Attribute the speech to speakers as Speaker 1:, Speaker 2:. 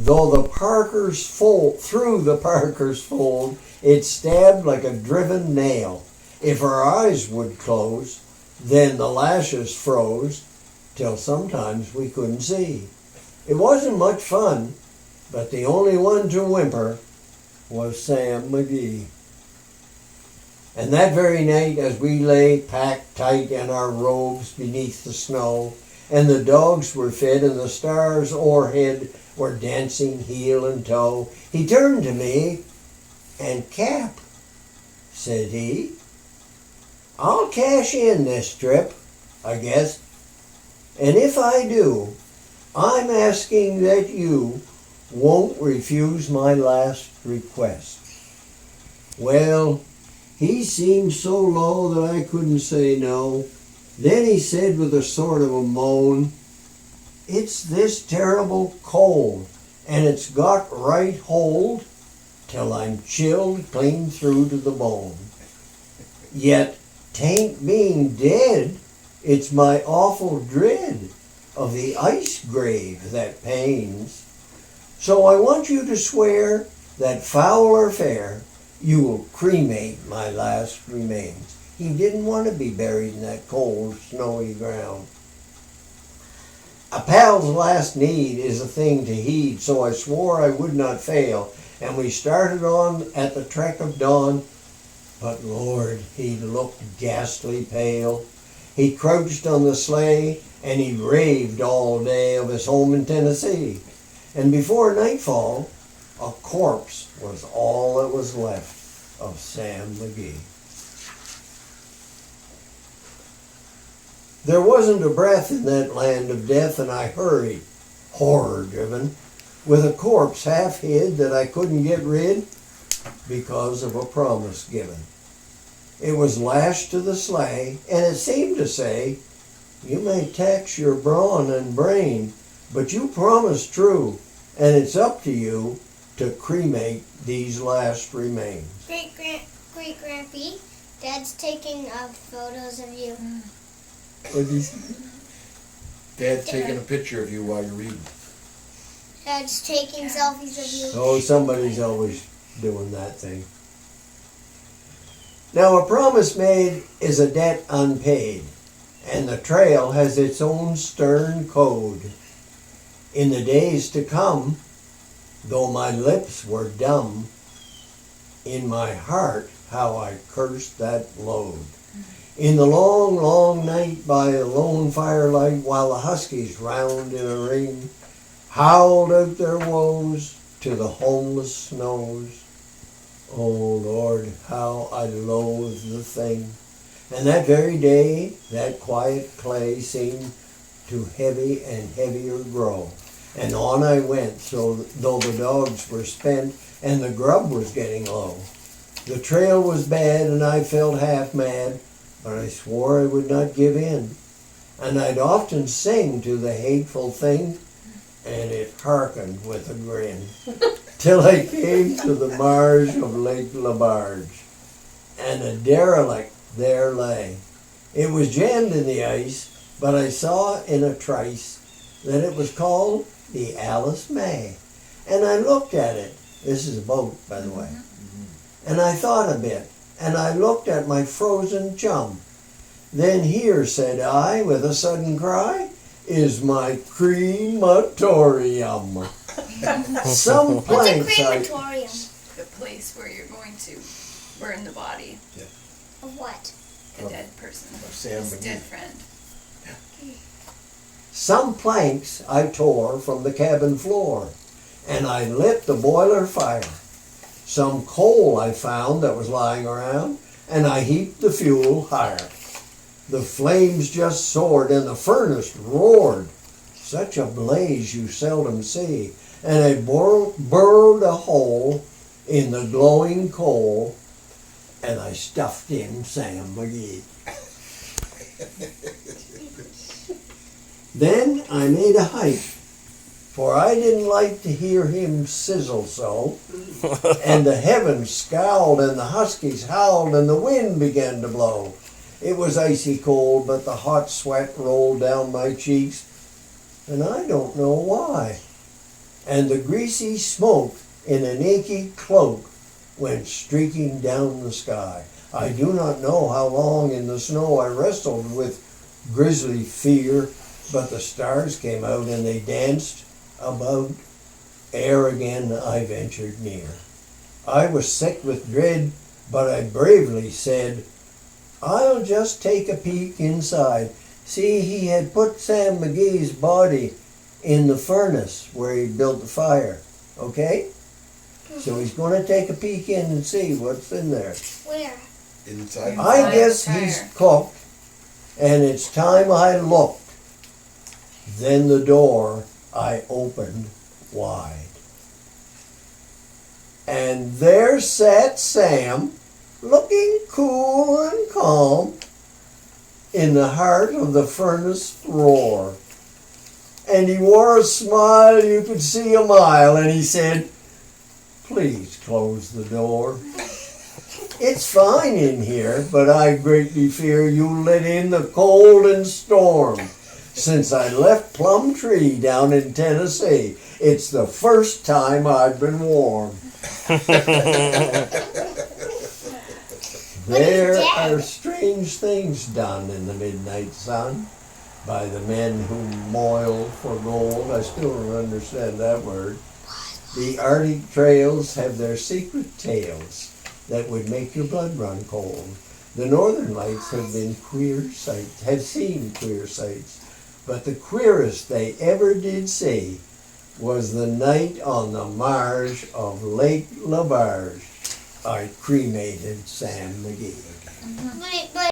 Speaker 1: Though the Parker's fold, through the Parker's fold, it stabbed like a driven nail. If her eyes would close, then the lashes froze, till sometimes we couldn't see. It wasn't much fun, but the only one to whimper was Sam McGee. And that very night, as we lay packed tight in our robes beneath the snow, and the dogs were fed and the stars o'erhead were dancing heel and toe, he turned to me, and "Cap," said he, "I'll cash in this trip, I guess. And if I do, I'm asking that you won't refuse my last request." Well, he seemed so low that I couldn't say no. Then he said with a sort of a moan, "It's this terrible cold, and it's got right hold till I'm chilled clean through to the bone. Yet 'tain't being dead, it's my awful dread of the ice grave that pains. So I want you to swear that foul or fair, you will cremate my last remains." He didn't want to be buried in that cold, snowy ground. A pal's last need is a thing to heed, so I swore I would not fail, and we started on at the trek of dawn. But Lord, he looked ghastly pale. He crouched on the sleigh, and he raved all day of his home in Tennessee. And before nightfall, a corpse was all that was left of Sam McGee. There wasn't a breath in that land of death, and I hurried, horror-driven, with a corpse half hid that I couldn't get rid because of a promise given. It was lashed to the sleigh, and it seemed to say, "You may tax your brawn and brain, but you promised true, and it's up to you to cremate these last remains."
Speaker 2: Great Grampie, Dad's taking photos of you.
Speaker 1: What did you say?
Speaker 3: Dad's taking a picture of you while you're reading.
Speaker 2: Dad's taking selfies of you.
Speaker 1: Oh, somebody's always doing that thing. Now, a promise made is a debt unpaid, and the trail has its own stern code. In the days to come, though my lips were dumb, in my heart how I cursed that load. In the long, long night by a lone firelight, while the huskies round in a ring howled out their woes to the homeless snows. Oh Lord, how I loathe the thing. And that very day, that quiet clay seemed to heavy and heavier grow. And on I went, so though the dogs were spent and the grub was getting low. The trail was bad and I felt half mad, but I swore I would not give in. And I'd often sing to the hateful thing, and it hearkened with a grin, till I came to the marge of Lake Labarge, and a derelict there lay. It was jammed in the ice, but I saw in a trice that it was called the Alice May. And I looked at it. This is a boat, by the way. And I thought a bit, and I looked at my frozen chum. Then here, said I, with a sudden cry, is my crematorium. Some
Speaker 2: What's a
Speaker 1: planks
Speaker 2: crematorium?
Speaker 4: The place where you're going to burn the body,
Speaker 2: Of what?
Speaker 4: a dead person,
Speaker 3: of Sam
Speaker 4: his
Speaker 3: McGee.
Speaker 4: dead friend.
Speaker 1: Some planks I tore from the cabin floor, and I lit the boiler fire. Some coal I found that was lying around, and I heaped the fuel higher. The flames just soared, and the furnace roared. Such a blaze you seldom see, and I burrowed a hole in the glowing coal, and I stuffed in Sam McGee. Then I made a hike, for I didn't like to hear him sizzle so, and the heavens scowled, and the huskies howled, and the wind began to blow. It was icy cold, but the hot sweat rolled down my cheeks, and I don't know why. and the greasy smoke in an inky cloak went streaking down the sky. I do not know how long in the snow I wrestled with grisly fear, but the stars came out and they danced about ere again I ventured near. I was sick with dread, but I bravely said, I'll just take a peek inside. See, he had put Sam McGee's body in the furnace where he built the fire, okay? So he's going to take a peek in and see what's in there.
Speaker 2: Where?
Speaker 3: Inside.
Speaker 1: I guess he's cooked, and it's time I looked. Then the door I opened wide. And there sat Sam, looking cool and calm, in the heart of the furnace roar. And he wore a smile you could see a mile, and he said, please close the door. It's fine in here, but I greatly fear you let in the cold and storm. Since I left Plum Tree down in Tennessee, it's the first time I've been warm. There are strange things done in the midnight sun by the men who moil for gold. I still don't understand that word. The Arctic trails have their secret tales that would make your blood run cold. The Northern Lights have seen queer sights, but the queerest they ever did see was the night on the marge of Lake Labarge. I cremated Sam McGee.
Speaker 2: But